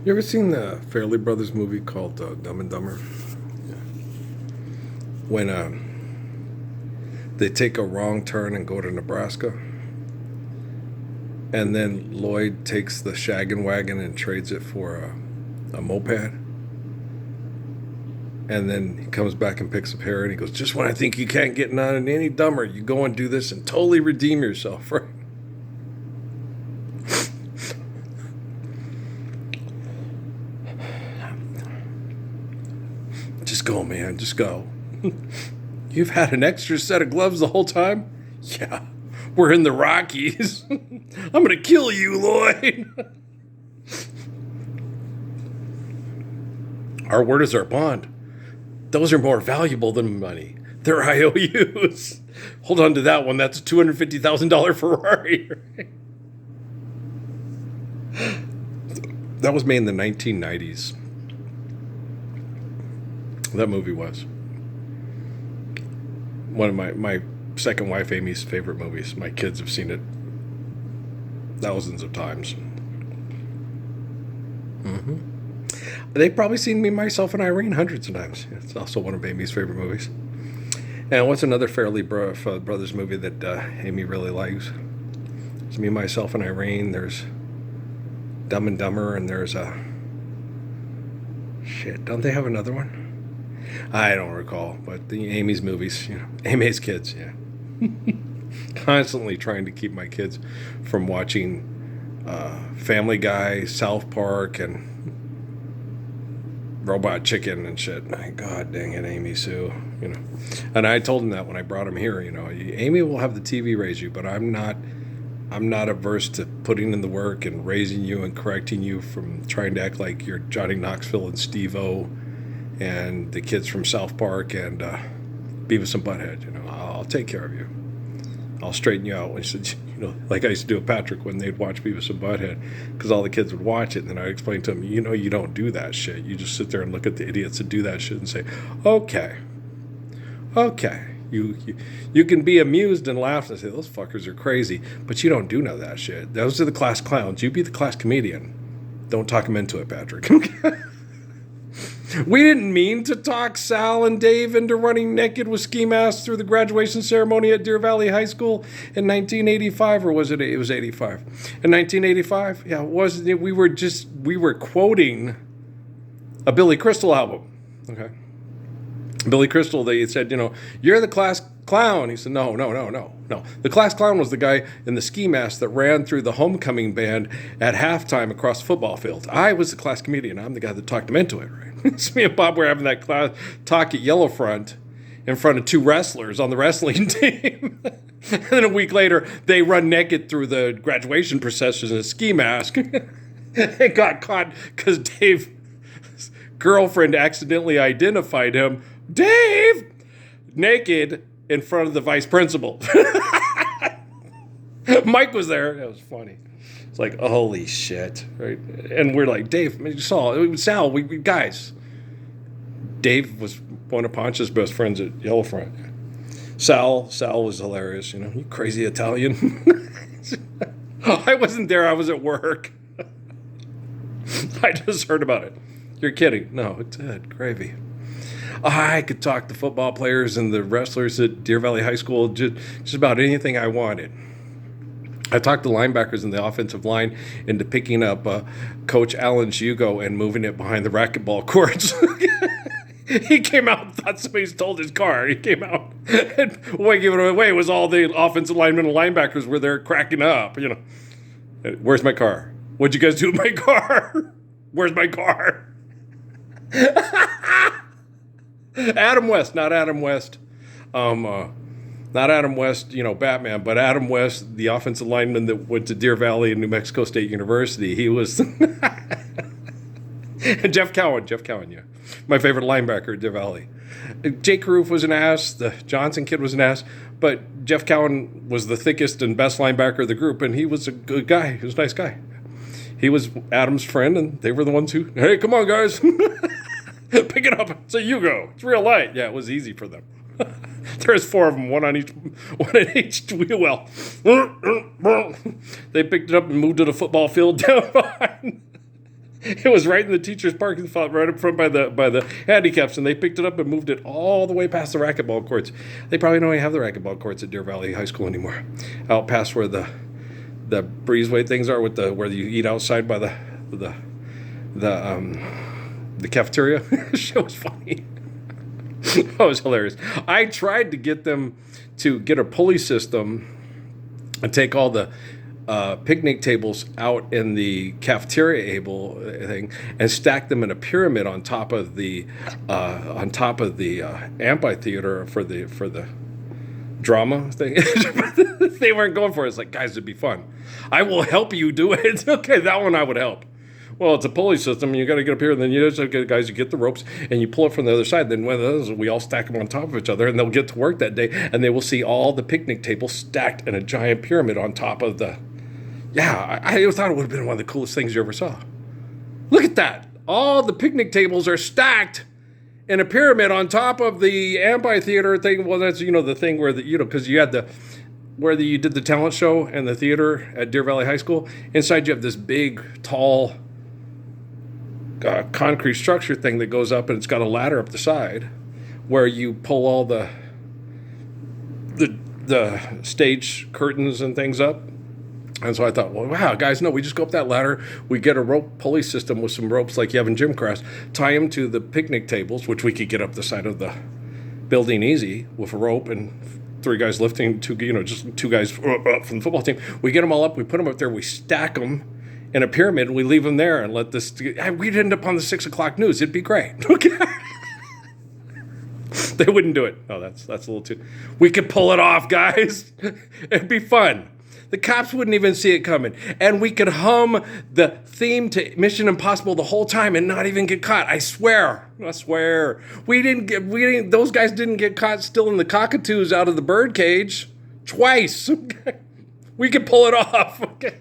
You ever seen the Fairley Brothers movie called Dumb and Dumber? Yeah. When they take a wrong turn and go to Nebraska, and then Lloyd takes the shaggin' wagon and trades it for a moped, and then he comes back and picks up Harry and he goes, "Just when I think you can't get none any dumber, you go and do this and totally redeem yourself, right?" Just go, man. Just go. You've had an extra set of gloves the whole time? Yeah. We're in the Rockies. I'm going to kill you, Lloyd. Our word is our bond. Those are more valuable than money. They're IOUs. Hold on to that one. That's a $250,000 Ferrari. That was made in the 1990s. That movie was one of my second wife Amy's favorite movies. My kids have seen it thousands of times. Mm-hmm. They've probably seen Me, Myself, and Irene hundreds of times. It's also one of Amy's favorite movies. And what's another Fairley Brothers movie that Amy really likes? It's Me, Myself, and Irene. There's Dumb and Dumber, and there's shit. Don't they have another one? I don't recall, but the Amy's movies, Amy's kids, yeah. Constantly trying to keep my kids from watching Family Guy, South Park, and Robot Chicken and shit. God dang it, Amy Sue, And I told him that when I brought him here, Amy will have the TV raise you, but I'm not averse to putting in the work and raising you and correcting you from trying to act like you're Johnny Knoxville and Steve-O and the kids from South Park and Beavis and Butthead. I'll take care of you. I'll straighten you out. When she said, like I used to do with Patrick when they'd watch Beavis and Butthead, because all the kids would watch it, and then I'd explain to them, you don't do that shit. You just sit there and look at the idiots that do that shit and say, okay. You can be amused and laugh and say, those fuckers are crazy, but you don't do none of that shit. Those are the class clowns. You be the class comedian. Don't talk them into it, Patrick. We didn't mean to talk Sal and Dave into running naked with ski masks through the graduation ceremony at Deer Valley High School in 1985, or was it? It was 85. In 1985, yeah, it was. We were quoting a Billy Crystal album. Okay, Billy Crystal. They said, you're the class clown. He said, no. The class clown was the guy in the ski mask that ran through the homecoming band at halftime across the football field. I was the class comedian. I'm the guy that talked him into it, right? It's me and Bob were having that class talk at Yellowfront in front of two wrestlers on the wrestling team. And then a week later, they run naked through the graduation procession in a ski mask. It got caught because Dave's girlfriend accidentally identified him, Dave, naked in front of the vice principal. Mike was there. It was funny. It's like, holy shit, right? And we're like, Dave, Sal, we guys. Dave was one of Ponch's best friends at Yellowfront. Sal was hilarious. You crazy Italian. I wasn't there. I was at work. I just heard about it. You're kidding? No, it's gravy. I could talk to football players and the wrestlers at Deer Valley High School just about anything I wanted. I talked to linebackers in the offensive line into picking up Coach Allen's Yugo and moving it behind the racquetball courts. He came out and thought somebody stole his car. He came out and giving it away was all the offensive linemen and linebackers were there cracking up. Where's my car? What'd you guys do with my car? Where's my car? Adam West, not Adam West. Not Adam West, Batman, but Adam West, the offensive lineman that went to Deer Valley and New Mexico State University. He was... And Jeff Cowan, yeah. My favorite linebacker at Deer Valley. Jake Roof was an ass. The Johnson kid was an ass. But Jeff Cowan was the thickest and best linebacker of the group, and he was a good guy. He was a nice guy. He was Adam's friend, and they were the ones who, hey, come on, guys. Pick it up. So you go. It's real light. Yeah, it was easy for them. There's four of them, one on each wheel well. They picked it up and moved to the football field down behind. It was right in the teacher's parking spot, right up front by the handicaps, and they picked it up and moved it all the way past the racquetball courts. They probably don't even have the racquetball courts at Deer Valley High School anymore. Out past where the breezeway things are, with where you eat outside by the cafeteria. Shit was funny. That was hilarious. I tried to get them to get a pulley system and take all the picnic tables out in the cafeteria able thing and stack them in a pyramid on top of the amphitheater for the drama thing. They weren't going for it. It's like, guys, it'd be fun. I will help you do it. Okay, that one I would help. Well, it's a pulley system, and you got to get up here, and then you just get guys, you get the ropes, and you pull it from the other side. Then we all stack them on top of each other, and they'll get to work that day, and they will see all the picnic tables stacked in a giant pyramid on top of the. Yeah, I thought it would have been one of the coolest things you ever saw. Look at that! All the picnic tables are stacked in a pyramid on top of the amphitheater thing. Well, that's the thing where because you had you did the talent show and the theater at Deer Valley High School. Inside you have this big, tall. Concrete structure thing that goes up, and it's got a ladder up the side where you pull all the stage curtains and things up. And so I thought, well, wow, guys, no, we just go up that ladder, we get a rope pulley system with some ropes like you have in gym class, tie them to the picnic tables, which we could get up the side of the building easy with a rope, and three guys lifting, just two guys from the football team. We get them all up, we put them up there, we stack them in a pyramid, and we leave them there and let this. We'd end up on the 6 o'clock news. It'd be great. Okay. They wouldn't do it. Oh, that's a little too. We could pull it off, guys. It'd be fun. The cops wouldn't even see it coming, and we could hum the theme to Mission Impossible the whole time and not even get caught. I swear. We didn't. Those guys didn't get caught stealing the cockatoos out of the bird cage twice. Okay. We could pull it off. Okay.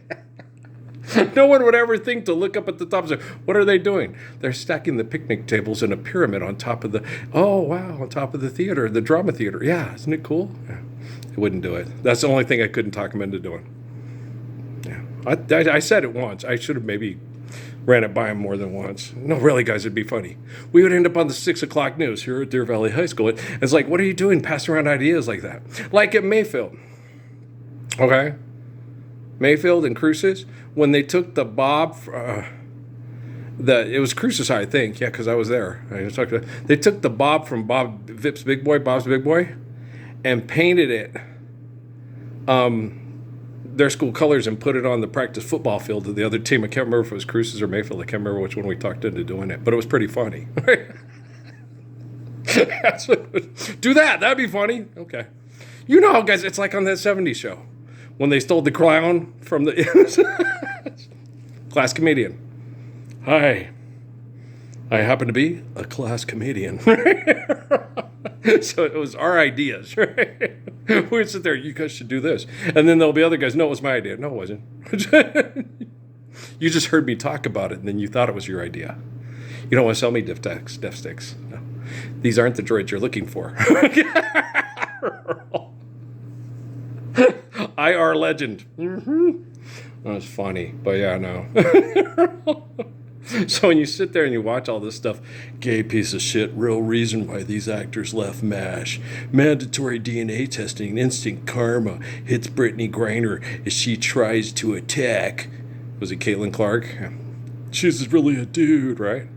No one would ever think to look up at the top and say, what are they doing? They're stacking the picnic tables in a pyramid on top of on top of the theater, the drama theater. Yeah, isn't it cool? Yeah. They wouldn't do it. That's the only thing I couldn't talk them into doing. Yeah, I said it once. I should have maybe ran it by them more than once. No, really, guys, it'd be funny. We would end up on the 6 o'clock news here at Deer Valley High School. It's like, what are you doing passing around ideas like that? Like at Mayfield. Okay? Mayfield and Cruces, when they took the Bob, it was Cruces, I think, yeah, because I was there. They took the Bob from Bob's Big Boy, and painted it their school colors and put it on the practice football field of the other team. I can't remember if it was Cruces or Mayfield. I can't remember which one we talked into doing it, but it was pretty funny. Do that. That'd be funny. Okay. You know how, guys, it's like on that 70s show. When they stole the crown from the class comedian. Hi, I happen to be a class comedian. So it was our ideas, right? We would sit there, you guys should do this. And then there'll be other guys, no, it was my idea. No, it wasn't. You just heard me talk about it, and then you thought it was your idea. You don't want to sell me diff sticks. No. These aren't the droids you're looking for. IR legend. Mm-hmm. That was funny, but yeah, no. So when you sit there and you watch all this stuff, gay piece of shit, real reason why these actors left MASH, mandatory DNA testing, instant karma, hits Brittany Griner as she tries to attack. Was it Caitlin Clark? She's really a dude, right?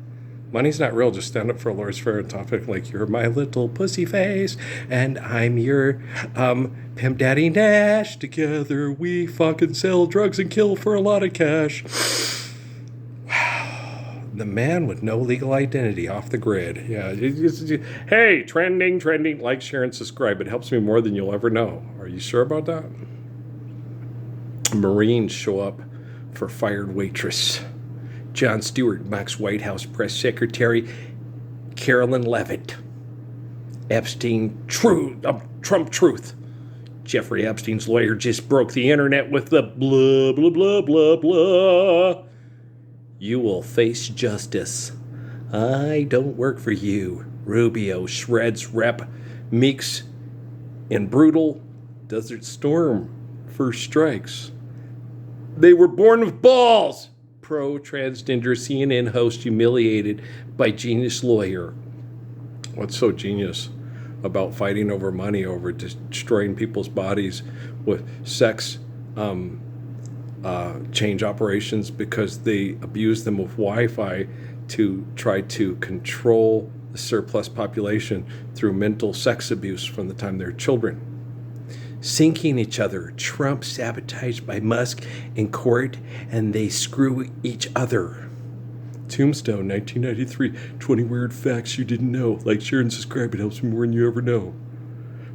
Money's not real. Just stand up for a Lord's favorite topic like, you're my little pussy face and I'm your pimp daddy Nash. Together we fucking sell drugs and kill for a lot of cash. Wow. The man with no legal identity off the grid. Yeah. Hey, trending. Like, share, and subscribe. It helps me more than you'll ever know. Are you sure about that? Marines show up for fired waitress. Jon Stewart mocks White House press secretary Carolyn Leavitt. Trump truth. Jeffrey Epstein's lawyer just broke the internet with the blah, blah, blah, blah, blah. You will face justice. I don't work for you. Rubio shreds Rep. Meeks in brutal Desert Storm first strikes. They were born with balls. pro-transgender CNN host humiliated by genius lawyer. What's so genius about fighting over money, over destroying people's bodies with sex change operations because they abuse them with Wi-Fi to try to control the surplus population through mental sex abuse from the time they're children. Sinking each other. Trump sabotaged by Musk in court, and they screw each other. Tombstone, 1993. 20 weird facts you didn't know. Like, share, and subscribe. It helps me more than you ever know.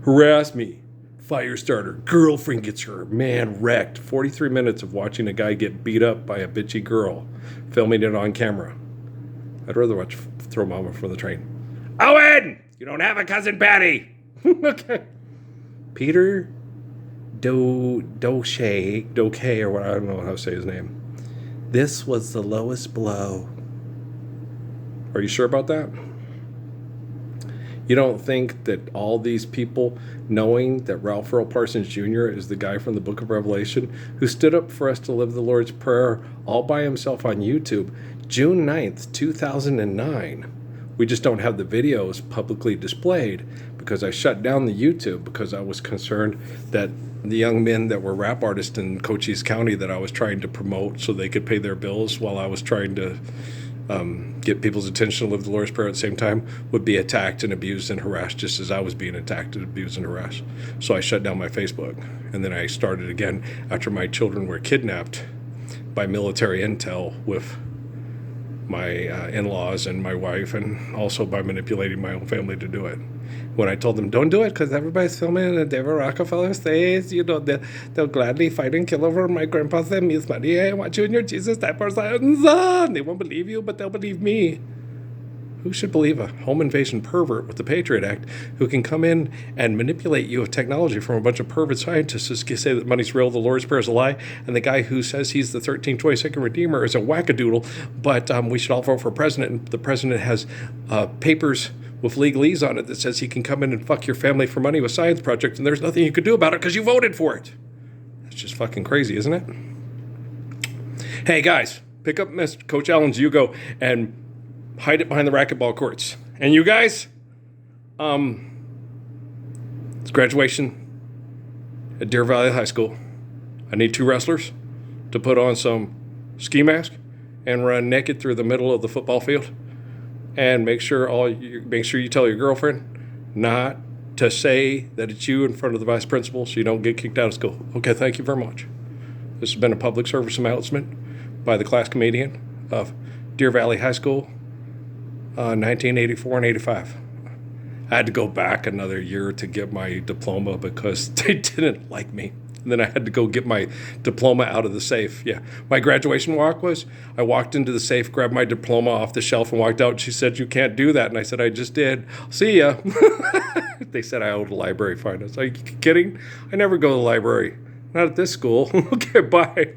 Harass me. Firestarter. Girlfriend gets her man wrecked. 43 minutes of watching a guy get beat up by a bitchy girl. Filming it on camera. I'd rather watch Throw Mama from the Train. Owen! You don't have a cousin Patty! Okay. Peter Doke, or what, I don't know how to say his name. This was the lowest blow. Are you sure about that? You don't think that all these people, knowing that Ralph Earl Parsons Jr. is the guy from the Book of Revelation who stood up for us to live the Lord's Prayer all by himself on YouTube, June 9th, 2009. We just don't have the videos publicly displayed because I shut down the YouTube because I was concerned that the young men that were rap artists in Cochise County that I was trying to promote so they could pay their bills while I was trying to get people's attention to live the Lord's Prayer at the same time would be attacked and abused and harassed just as I was being attacked and abused and harassed. So I shut down my Facebook. And then I started again after my children were kidnapped by military intel with my in-laws and my wife, and also by manipulating my own family to do it. When I told them, don't do it because everybody's filming and David Rockefeller says, they'll gladly fight and kill over my grandpa's and Miss Maria and watch you in your Jesus diapers. They won't believe you, but they'll believe me. Who should believe a home invasion pervert with the Patriot Act who can come in and manipulate you with technology from a bunch of pervert scientists who say that money's real, the Lord's Prayer is a lie, and the guy who says he's the 1322nd Redeemer is a wackadoodle, but we should all vote for president, and the president has papers with legalese on it that says he can come in and fuck your family for money with science projects, and there's nothing you could do about it because you voted for it. That's just fucking crazy, isn't it? Hey, guys, pick up Mr. Coach Allen's Yugo and hide it behind the racquetball courts. And you guys, it's graduation at Deer Valley High School. I need 2 wrestlers to put on some ski mask and run naked through the middle of the football field. And make sure you tell your girlfriend not to say that it's you in front of the vice principal so you don't get kicked out of school. Okay, thank you very much. This has been a public service announcement by the class comedian of Deer Valley High School, 1984 and 85. I had to go back another year to get my diploma because they didn't like me. And then I had to go get my diploma out of the safe. Yeah, my graduation walk was, I walked into the safe, grabbed my diploma off the shelf and walked out. And she said, you can't do that. And I said, I just did. See ya. They said I owed a library fine. I was like, are you kidding? I never go to the library. Not at this school. Okay, bye.